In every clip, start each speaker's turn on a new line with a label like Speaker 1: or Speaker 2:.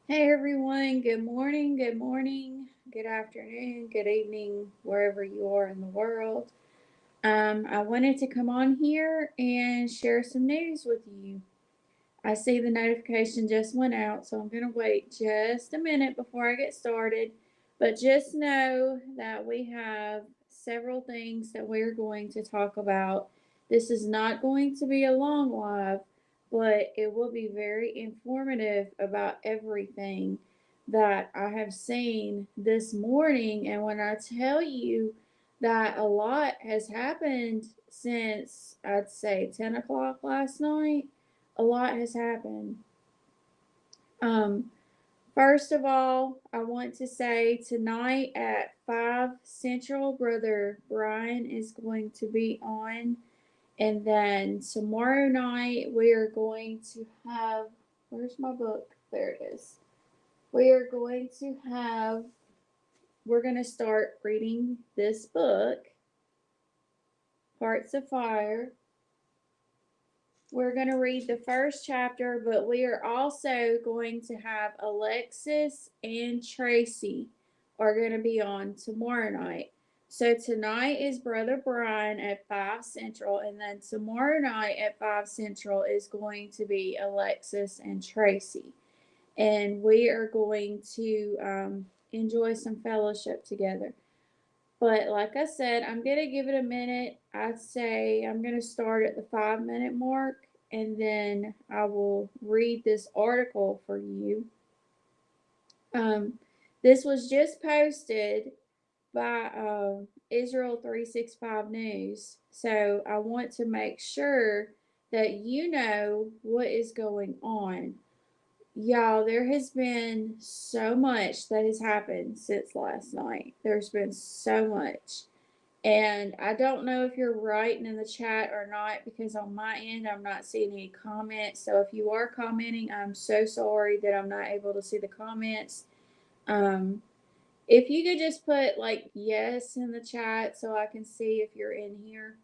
Speaker 1: Hey everyone, good afternoon, good evening, wherever you are in the world. I wanted to come on here and share some news with you. I see the notification just went out, so I'm going to wait just a minute before I get started. But just know that we have several things that we're going to talk about. This is not going to be a long live, but it will be very informative about everything that I have seen this morning. And when I tell you that a lot has happened since I'd say 10 o'clock last night, a lot has happened. Um, First of all, I want to say tonight at 5 Central, Brother Brian is going to be on. And then tomorrow night, we are going to have. Where's my book? There it is. We are going to have. We're going to start reading this book, Hearts of Fire. We're going to read the first chapter, but we are also going to have Alexis and Tracy are going to be on tomorrow night. So tonight is Brother Brian at 5 Central, and then tomorrow night at 5 Central is going to be Alexis and Tracy. And we are going to enjoy some fellowship together. But like I said, I'm going to give it a minute. I'd say I'm going to start at the 5 minute mark and then I will read this article for you. Um, this was just posted by Israel 365 News. So I want to make sure that you know what is going on. Y'all, there has been so much that has happened since last night. There's been so much. And I don't know if you're writing in the chat or not because on my end I'm not seeing any comments. So if you are commenting, I'm so sorry that I'm not able to see the comments. Um, if you could just put like yes in the chat so I can see if you're in here.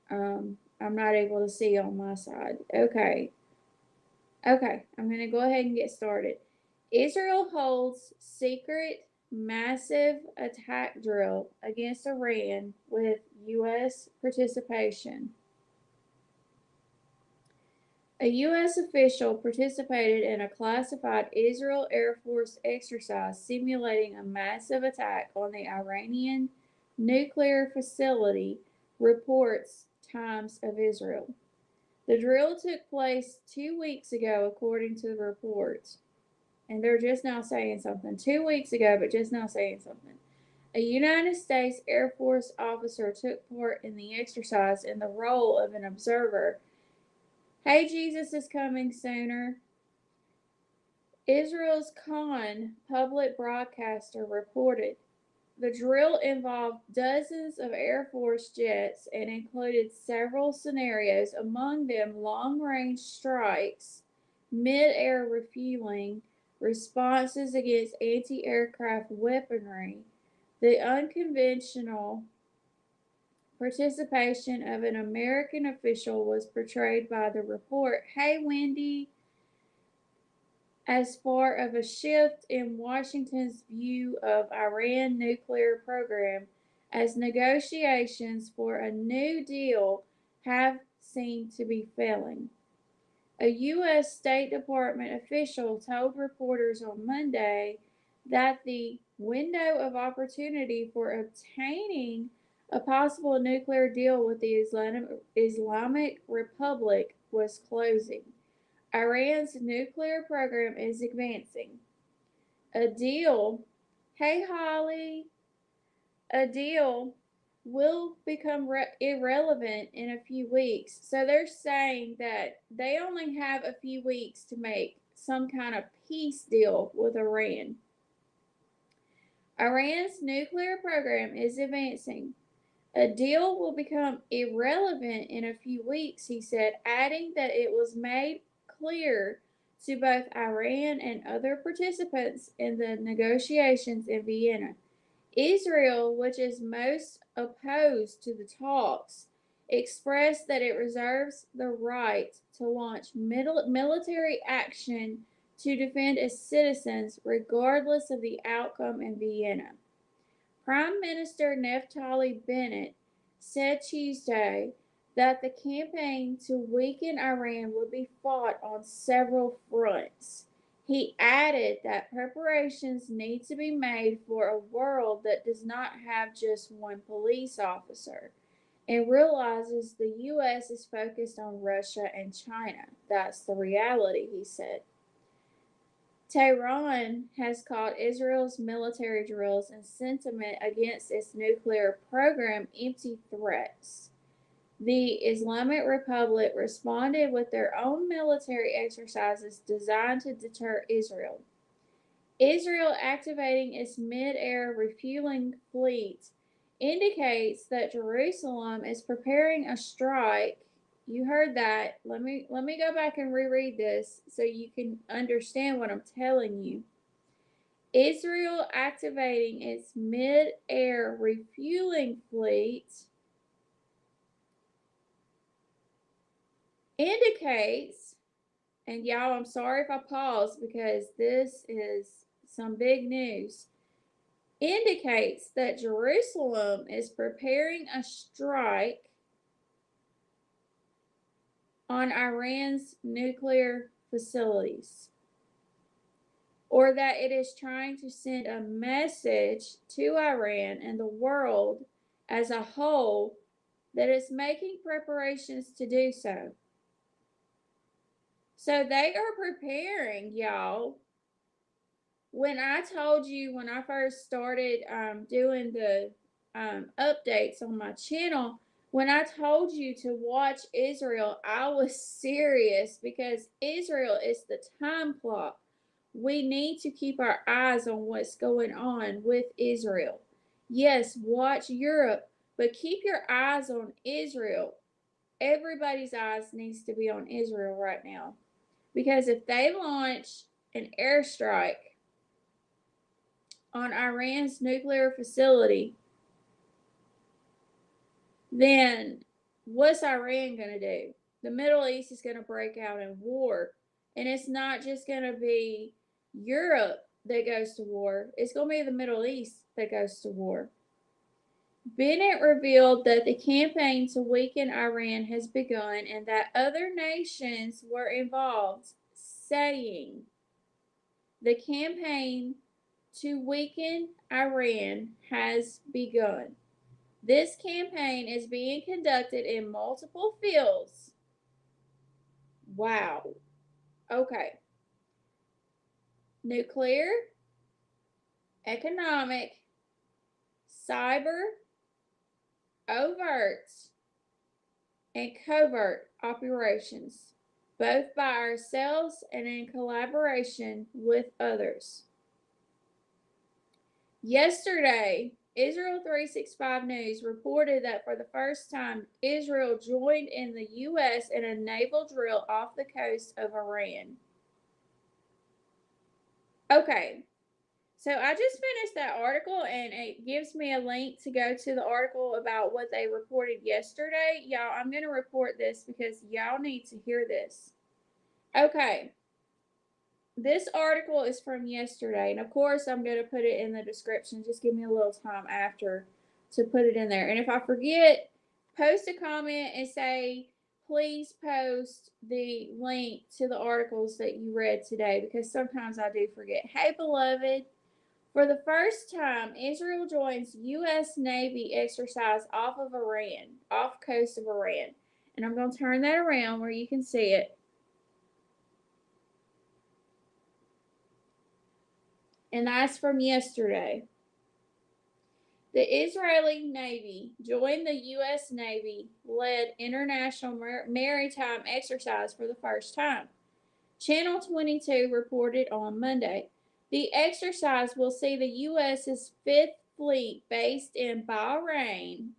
Speaker 1: I'm not able to see on my side. Okay. Okay, I'm going to go ahead and get started. Israel holds secret massive attack drill against Iran with U.S. participation. A U.S. official participated in a classified Israel Air Force exercise simulating a massive attack on the Iranian nuclear facility, reports Times of Israel. The drill took place 2 weeks ago, according to the reports. And they're just now saying something. 2 weeks ago, but just now saying something. A United States Air Force officer took part in the exercise in the role of an observer. Hey, Jesus is coming sooner. Israel's Khan public broadcaster reported the drill involved dozens of Air Force jets and included several scenarios, among them long range strikes, mid air refueling, responses against anti aircraft weaponry. The unconventional participation of an American official was portrayed by the report. Hey, Wendy, as far of a shift in Washington's view of Iran nuclear program as negotiations for a new deal have seemed to be failing. A U.S. State Department official told reporters on Monday that the window of opportunity for obtaining a possible nuclear deal with the Islamic Republic was closing. Iran's nuclear program is advancing. A deal, hey Holly, a deal will become irrelevant in a few weeks. So they're saying that they only have a few weeks to make some kind of peace deal with Iran. Iran's nuclear program is advancing. A deal will become irrelevant in a few weeks, he said, adding that it was made clear to both Iran and other participants in the negotiations in Vienna. Israel, which is most opposed to the talks, expressed that it reserves the right to launch military action to defend its citizens regardless of the outcome in Vienna. Prime Minister Naftali Bennett said Tuesday that the campaign to weaken Iran would be fought on several fronts. He added that preparations need to be made for a world that does not have just one police officer and realizes the U.S. is focused on Russia and China. That's the reality, he said. Tehran has called Israel's military drills and sentiment against its nuclear program empty threats. The Islamic Republic responded with their own military exercises designed to deter Israel. Israel activating its mid-air refueling fleet indicates that Jerusalem is preparing a strike. You heard that. Let me go back and reread this so you can understand what I'm telling you. Israel activating its mid-air refueling fleet indicates, and y'all, I'm sorry if I pause because this is some big news, indicates that Jerusalem is preparing a strike on Iran's nuclear facilities, or that it is trying to send a message to Iran and the world as a whole that it's making preparations to do so. So they are preparing, y'all. When I told you when I first started doing the updates on my channel, when I told you to watch Israel, I was serious because Israel is the time clock. We need to keep our eyes on what's going on with Israel. Yes, watch Europe, but keep your eyes on Israel. Everybody's eyes needs to be on Israel right now. Because if they launch an airstrike on Iran's nuclear facility, then what's Iran going to do? The Middle East is going to break out in war. And it's not just going to be Europe that goes to war. It's going to be the Middle East that goes to war. Bennett revealed that the campaign to weaken Iran has begun and that other nations were involved, saying the campaign to weaken Iran has begun. This campaign is being conducted in multiple fields. Wow. Okay. Nuclear, economic, cyber, overt, and covert operations, both by ourselves and in collaboration with others. Yesterday, Israel 365 News reported that for the first time, Israel joined in the U.S. in a naval drill off the coast of Iran. Okay, so I just finished that article and it gives me a link to go to the article about what they reported yesterday. Y'all, I'm going to report this because y'all need to hear this. Okay. This article is from yesterday, and of course I'm going to put it in the description. Just give me a little time after to put it in there. And if I forget, post a comment and say, please post the link to the articles that you read today, because sometimes I do forget. Hey, beloved. For the first time, Israel joins U.S. Navy exercise off of Iran, off coast of Iran. And I'm going to turn that around where you can see it. And that's from yesterday. The Israeli Navy joined the U.S. Navy-led international maritime exercise for the first time. Channel 22 reported on Monday. The exercise will see the U.S.'s Fifth Fleet, based in Bahrain,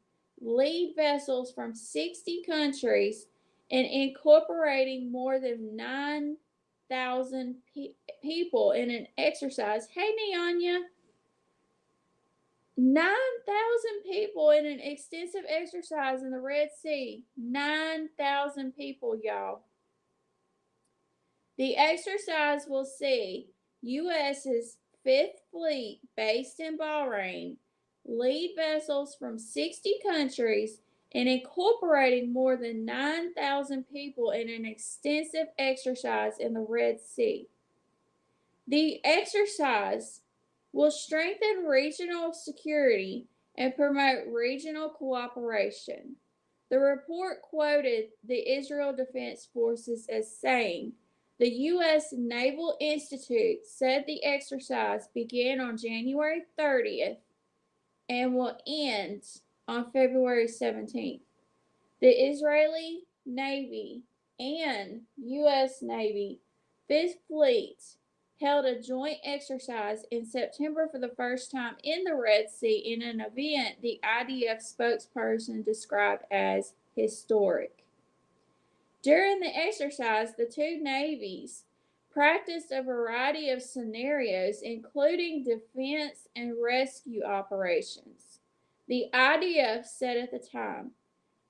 Speaker 1: lead vessels from 60 countries and incorporating more than 9,000 people in an exercise. Hey, Neanya. 9,000 people in an extensive exercise in the Red Sea. 9,000 people, y'all. The exercise will see U.S.'s Fifth Fleet, based in Bahrain, lead vessels from 60 countries and incorporating more than 9,000 people in an extensive exercise in the Red Sea. The exercise will strengthen regional security and promote regional cooperation. The report quoted the Israel Defense Forces as saying, the U.S. Naval Institute said the exercise began on January 30th and will end on February 17th. The Israeli Navy and U.S. Navy Fifth Fleet held a joint exercise in September for the first time in the Red Sea in an event the IDF spokesperson described as historic. During the exercise, the two navies practiced a variety of scenarios, including defense and rescue operations. The IDF said at the time,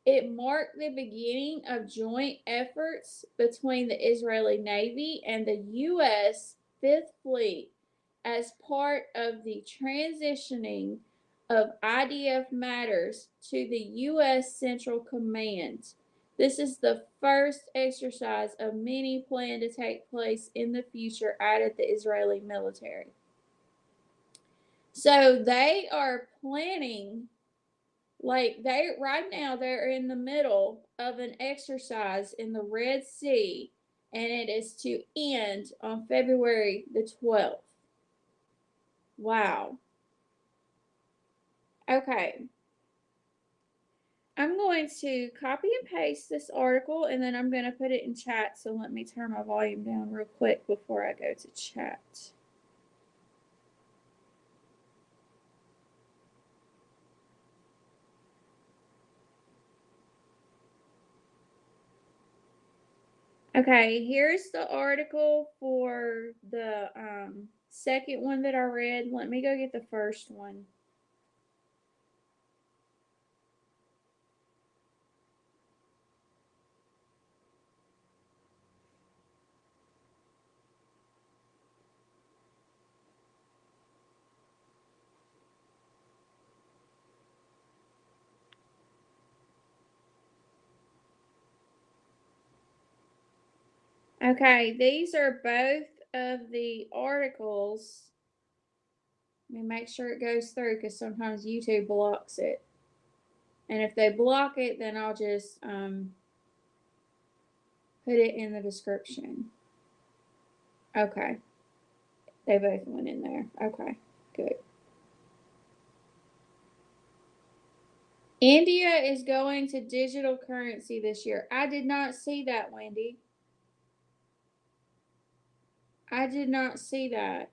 Speaker 1: it marked the beginning of joint efforts between the Israeli Navy and the U.S. Fifth Fleet as part of the transitioning of IDF matters to the U.S. Central Command. This is the first exercise of many planned to take place in the future, added the Israeli military. So they are planning, like right now they're in the middle of an exercise in the Red Sea, and it is to end on February the 12th. Wow. Okay. I'm going to copy and paste this article, and then I'm going to put it in chat. So let me turn my volume down real quick before I go to chat. Okay, here's the article for the second one that I read. Let me go get the first one. Okay, these are both of the articles. Let me make sure it goes through because sometimes YouTube blocks it. And if they block it, then I'll just put it in the description. Okay. They both went in there. Okay, good. India is going to digital currency this year. I did not see that, Wendy. I did not see that.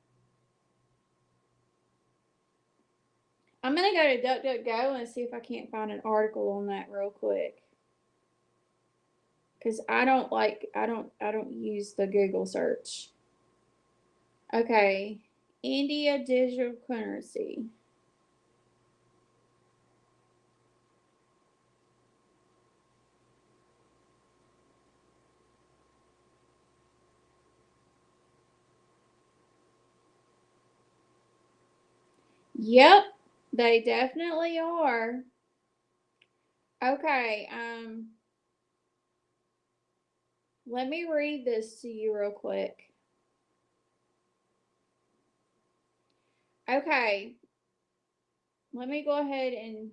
Speaker 1: I'm going to go to DuckDuckGo and see if I can't find an article on that real quick. Cuz I don't use the Google search. Okay. India digital currency. Yep, they definitely are. Okay, let me read this to you real quick. Okay, let me go ahead and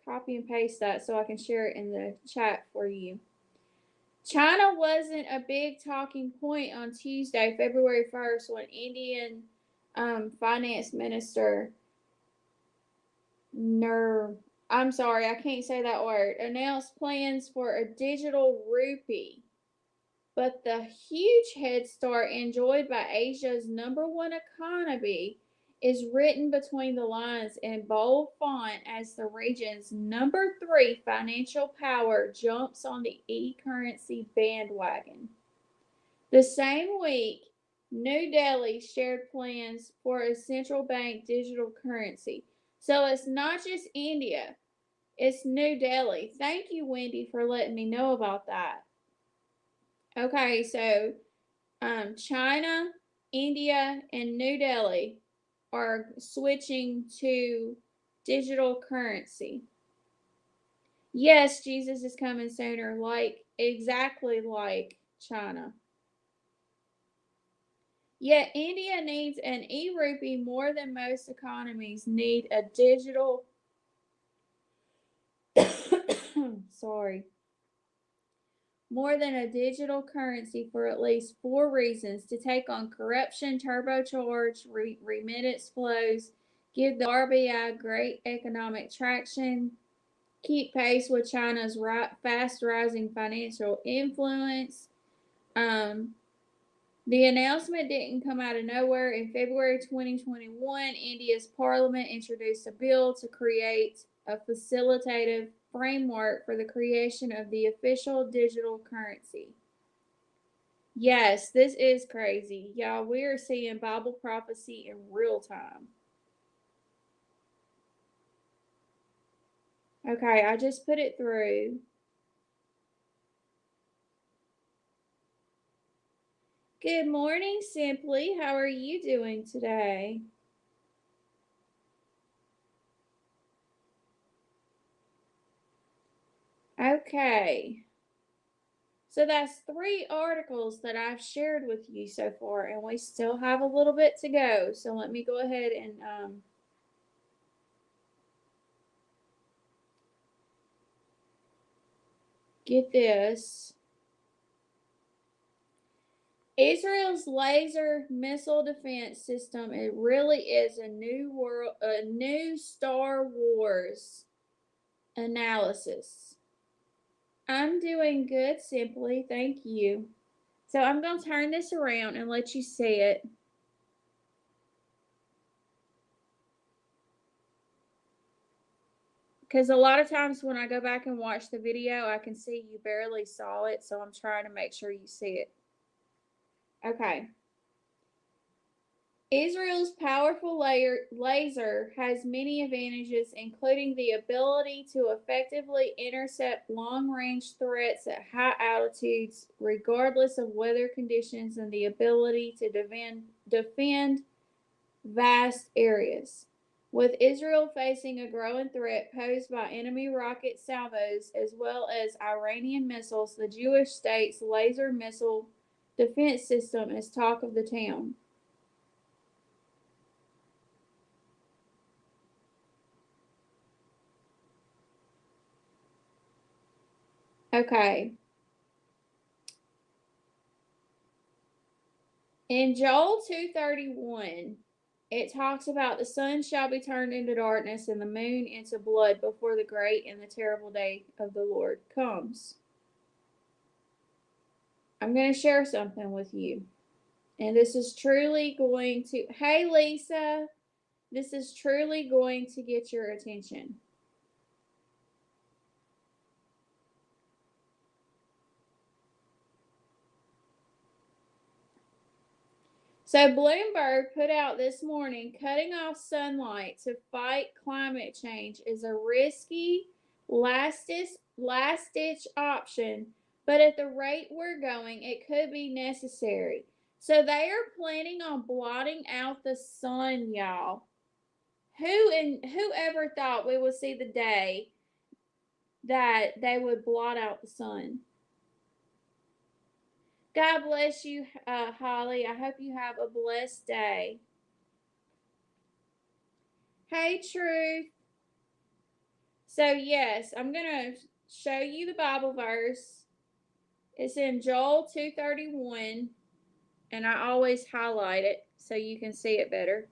Speaker 1: copy and paste that so I can share it in the chat for you. China wasn't a big talking point on Tuesday, February 1st, when Indian Finance Minister I'm sorry, I can't say that word, announced plans for a digital rupee. But the huge head start enjoyed by Asia's #1 economy is written between the lines in bold font as the region's #3 financial power jumps on the e-currency bandwagon. The same week, New Delhi shared plans for a central bank digital currency. So it's not just India, it's New Delhi. Thank you, Wendy, for letting me know about that. Okay, so China, India, and New Delhi are switching to digital currency. Yes, Jesus is coming sooner, exactly like China. Yet India needs an e-rupee more than most economies need a digital sorry. More than a digital currency for at least 4 reasons: to take on corruption, turbocharge remittance flows, give the RBI great economic traction, keep pace with China's fast rising financial influence. The announcement didn't come out of nowhere. In February 2021, India's parliament introduced a bill to create a facilitative framework for the creation of the official digital currency. Yes, this is crazy. Y'all, we are seeing Bible prophecy in real time. Okay, I just put it through. Good morning, Simply. How are you doing today? Okay. So that's 3 articles that I've shared with you so far, and we still have a little bit to go. So let me go ahead and get this. Israel's laser missile defense system, it really is a new Star Wars analysis. I'm doing good, Simply. Thank you. So I'm going to turn this around and let you see it. Because a lot of times when I go back and watch the video, I can see you barely saw it. So I'm trying to make sure you see it. Okay. Israel's powerful laser has many advantages, including the ability to effectively intercept long-range threats at high altitudes, regardless of weather conditions, and the ability to defend vast areas. With Israel facing a growing threat posed by enemy rocket salvos as well as Iranian missiles, the Jewish state's laser missile defense system is talk of the town. Okay. In Joel 2:31, it talks about the sun shall be turned into darkness and the moon into blood before the great and the terrible day of the Lord comes. I'm going to share something with you. And this is truly going to, hey Lisa, this is truly going to get your attention. So Bloomberg put out this morning, cutting off sunlight to fight climate change is a risky, last-ditch option, but at the rate we're going, it could be necessary. So they are planning on blotting out the sun, y'all. Whoever thought we would see the day that they would blot out the sun? God bless you, Holly. I hope you have a blessed day. Hey, Truth. So, yes, I'm going to show you the Bible verse. It's in Joel 2:31, and I always highlight it so you can see it better.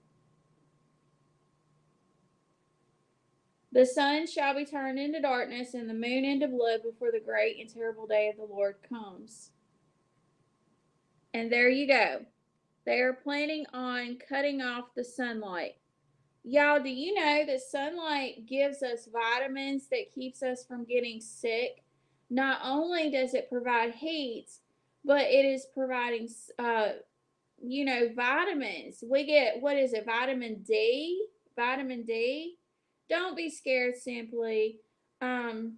Speaker 1: The sun shall be turned into darkness and the moon into blood before the great and terrible day of the Lord comes. And there you go. They are planning on cutting off the sunlight. Y'all, do you know that sunlight gives us vitamins that keeps us from getting sick? Not only does it provide heat, but it is providing, vitamins. We get, what is it, vitamin D? Vitamin D. Don't be scared, Simply. The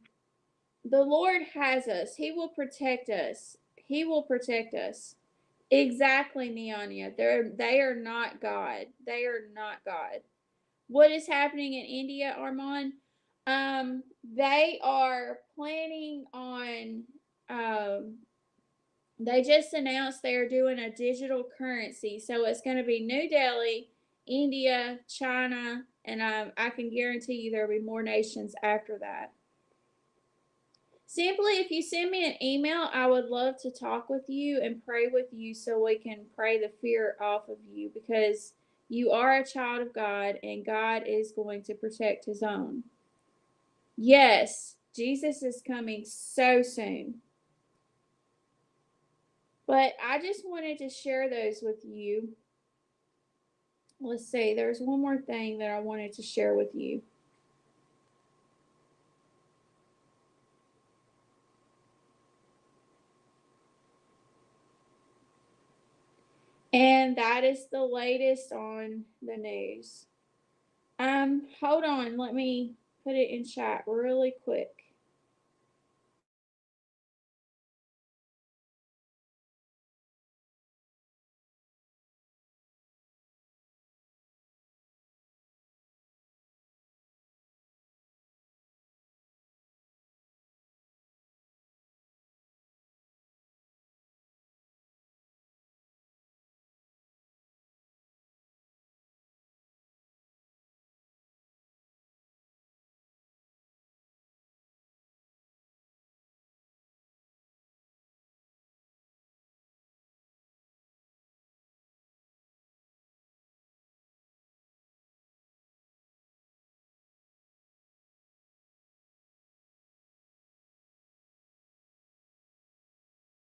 Speaker 1: Lord has us. He will protect us. He will protect us. Exactly, Neonia. They are not God. They are not God. What is happening in India, Armand? They are planning on um they just announced they are doing a digital currency. So it's going to be New Delhi, India, China, and I can guarantee you there'll be more nations after that. Simply, if you send me an email, I would love to talk with you and pray with you so we can pray the fear off of you, because you are a child of God and God is going to protect his own. Yes, Jesus is coming so soon. But I just wanted to share those with you. Let's see, there's one more thing that I wanted to share with you. And that is the latest on the news. Hold on, let me put it in chat really quick.